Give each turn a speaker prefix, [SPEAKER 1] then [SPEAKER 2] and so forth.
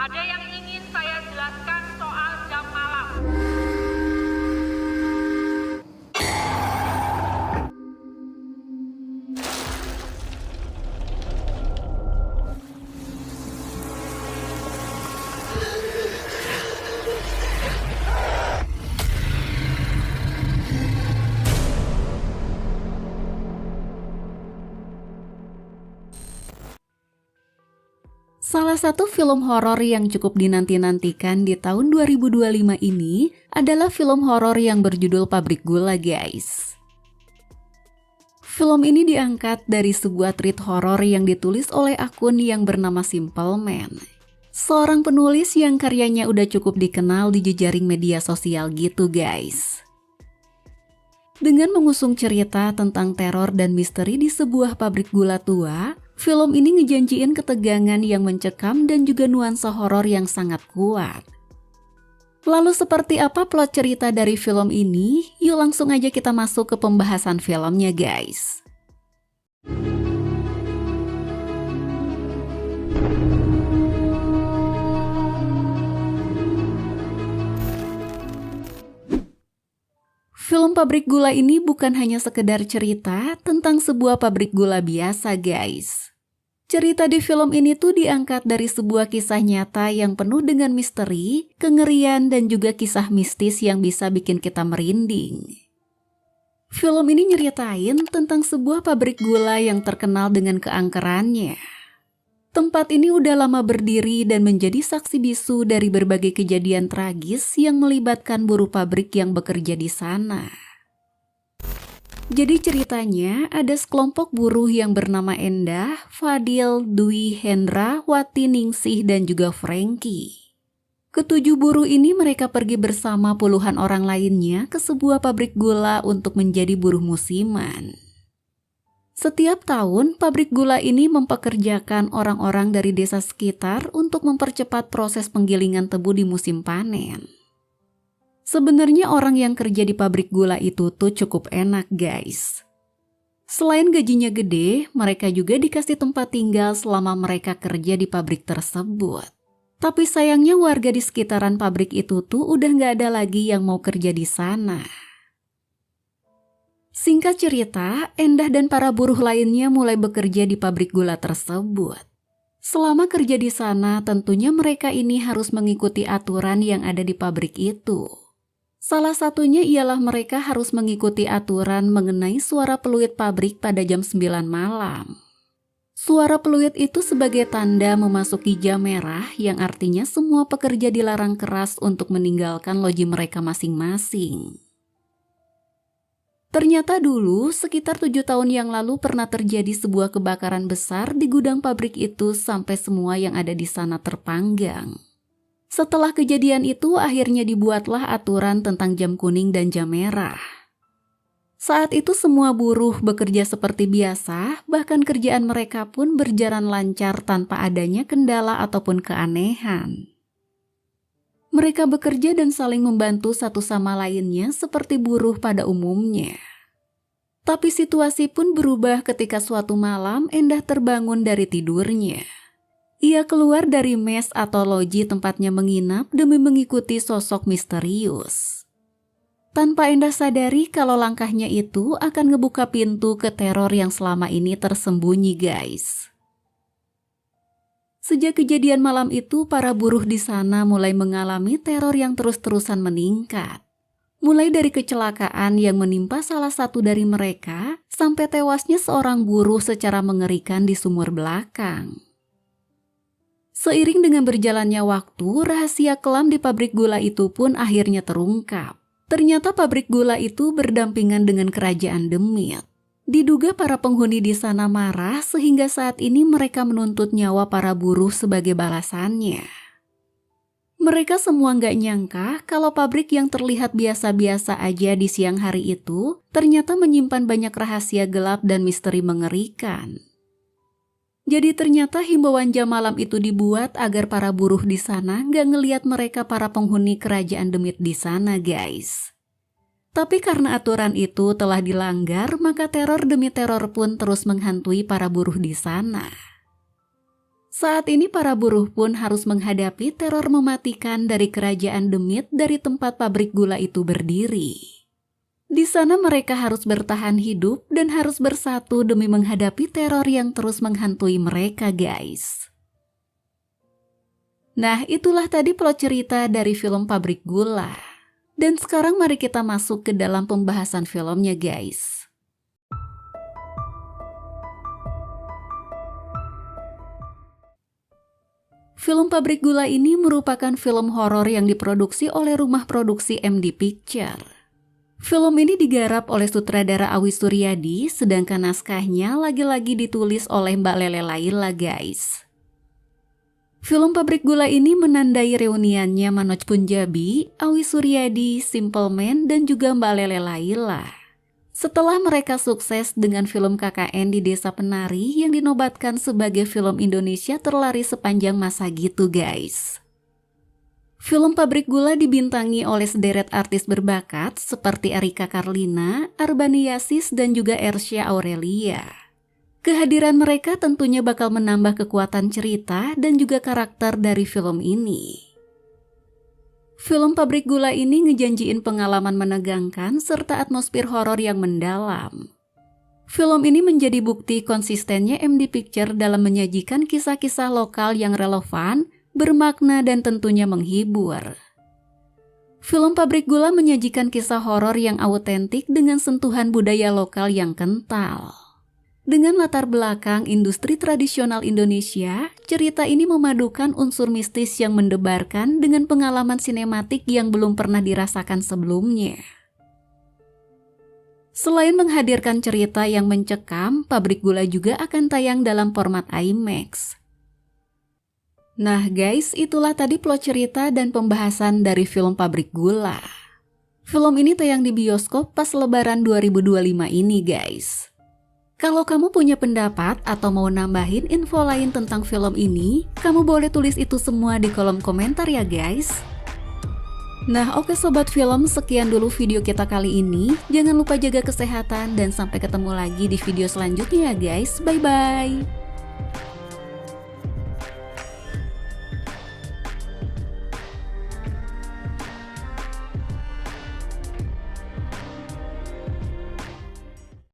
[SPEAKER 1] Ada yang ingin saya jelaskan soal jam malam.
[SPEAKER 2] Salah satu film horor yang cukup dinanti-nantikan di tahun 2025 ini adalah film horor yang berjudul Pabrik Gula, guys. Film ini diangkat dari sebuah treat horor yang ditulis oleh akun yang bernama Simple Man. Seorang penulis yang karyanya udah cukup dikenal di jejaring media sosial gitu, guys. Dengan mengusung cerita tentang teror dan misteri di sebuah pabrik gula tua, film ini ngejanjiin ketegangan yang mencekam dan juga nuansa horor yang sangat kuat. Lalu seperti apa plot cerita dari film ini? Yuk langsung aja kita masuk ke pembahasan filmnya, guys. Film Pabrik Gula ini bukan hanya sekedar cerita tentang sebuah pabrik gula biasa, guys. Cerita di film ini tuh diangkat dari sebuah kisah nyata yang penuh dengan misteri, kengerian, dan juga kisah mistis yang bisa bikin kita merinding. Film ini nyeritain tentang sebuah pabrik gula yang terkenal dengan keangkerannya. Tempat ini udah lama berdiri dan menjadi saksi bisu dari berbagai kejadian tragis yang melibatkan buruh pabrik yang bekerja di sana. Jadi ceritanya ada sekelompok buruh yang bernama Endah, Fadil, Dwi, Hendra, Wati, Ningsih, dan juga Frankie. Ketujuh buruh ini mereka pergi bersama puluhan orang lainnya ke sebuah pabrik gula untuk menjadi buruh musiman. Setiap tahun, pabrik gula ini mempekerjakan orang-orang dari desa sekitar untuk mempercepat proses penggilingan tebu di musim panen. Sebenarnya orang yang kerja di pabrik gula itu tuh cukup enak, guys. Selain gajinya gede, mereka juga dikasih tempat tinggal selama mereka kerja di pabrik tersebut. Tapi sayangnya warga di sekitaran pabrik itu tuh udah gak ada lagi yang mau kerja di sana. Singkat cerita, Endah dan para buruh lainnya mulai bekerja di pabrik gula tersebut. Selama kerja di sana, tentunya mereka ini harus mengikuti aturan yang ada di pabrik itu. Salah satunya ialah mereka harus mengikuti aturan mengenai suara peluit pabrik pada jam 9 malam. Suara peluit itu sebagai tanda memasuki jam merah yang artinya semua pekerja dilarang keras untuk meninggalkan loji mereka masing-masing. Ternyata dulu, sekitar 7 tahun yang lalu pernah terjadi sebuah kebakaran besar di gudang pabrik itu sampai semua yang ada di sana terpanggang. Setelah kejadian itu, akhirnya dibuatlah aturan tentang jam kuning dan jam merah. Saat itu semua buruh bekerja seperti biasa, bahkan kerjaan mereka pun berjalan lancar tanpa adanya kendala ataupun keanehan. Mereka bekerja dan saling membantu satu sama lainnya seperti buruh pada umumnya. Tapi situasi pun berubah ketika suatu malam Endah terbangun dari tidurnya. Ia keluar dari mes atau loji tempatnya menginap demi mengikuti sosok misterius. Tanpa Endah sadari kalau langkahnya itu akan ngebuka pintu ke teror yang selama ini tersembunyi, guys. Sejak kejadian malam itu, para buruh di sana mulai mengalami teror yang terus-terusan meningkat. Mulai dari kecelakaan yang menimpa salah satu dari mereka, sampai tewasnya seorang buruh secara mengerikan di sumur belakang. Seiring dengan berjalannya waktu, rahasia kelam di pabrik gula itu pun akhirnya terungkap. Ternyata pabrik gula itu berdampingan dengan kerajaan Demit. Diduga para penghuni di sana marah sehingga saat ini mereka menuntut nyawa para buruh sebagai balasannya. Mereka semua nggak nyangka kalau pabrik yang terlihat biasa-biasa aja di siang hari itu ternyata menyimpan banyak rahasia gelap dan misteri mengerikan. Jadi ternyata himbauan jam malam itu dibuat agar para buruh di sana nggak ngelihat mereka para penghuni kerajaan Demit di sana, guys. Tapi karena aturan itu telah dilanggar, maka teror demi teror pun terus menghantui para buruh di sana. Saat ini para buruh pun harus menghadapi teror mematikan dari kerajaan Demit dari tempat pabrik gula itu berdiri. Di sana mereka harus bertahan hidup dan harus bersatu demi menghadapi teror yang terus menghantui mereka, guys. Nah, itulah tadi plot cerita dari film Pabrik Gula. Dan sekarang mari kita masuk ke dalam pembahasan filmnya, guys. Film Pabrik Gula ini merupakan film horor yang diproduksi oleh rumah produksi MD Picture. Film ini digarap oleh sutradara Awi Suryadi, sedangkan naskahnya lagi-lagi ditulis oleh Mbak Lele Laila, guys. Film Pabrik Gula ini menandai reuniannya Manoj Punjabi, Awi Suryadi, Simple Man, dan juga Mbak Lele Laila. Setelah mereka sukses dengan film KKN di Desa Penari yang dinobatkan sebagai film Indonesia terlaris sepanjang masa gitu, guys. Film Pabrik Gula dibintangi oleh sederet artis berbakat seperti Arika Karlina, Arbani Yasis, dan juga Ersya Aurelia. Kehadiran mereka tentunya bakal menambah kekuatan cerita dan juga karakter dari film ini. Film Pabrik Gula ini ngejanjiin pengalaman menegangkan serta atmosfer horor yang mendalam. Film ini menjadi bukti konsistennya MD Picture dalam menyajikan kisah-kisah lokal yang relevan, bermakna, dan tentunya menghibur. Film Pabrik Gula menyajikan kisah horor yang autentik dengan sentuhan budaya lokal yang kental. Dengan latar belakang industri tradisional Indonesia, cerita ini memadukan unsur mistis yang mendebarkan dengan pengalaman sinematik yang belum pernah dirasakan sebelumnya. Selain menghadirkan cerita yang mencekam, Pabrik Gula juga akan tayang dalam format IMAX. Nah guys, itulah tadi plot cerita dan pembahasan dari film Pabrik Gula. Film ini tayang di bioskop pas Lebaran 2025 ini, guys. Kalau kamu punya pendapat atau mau nambahin info lain tentang film ini, kamu boleh tulis itu semua di kolom komentar ya guys. Nah oke sobat film, sekian dulu video kita kali ini. Jangan lupa jaga kesehatan dan sampai ketemu lagi di video selanjutnya ya guys. Bye-bye.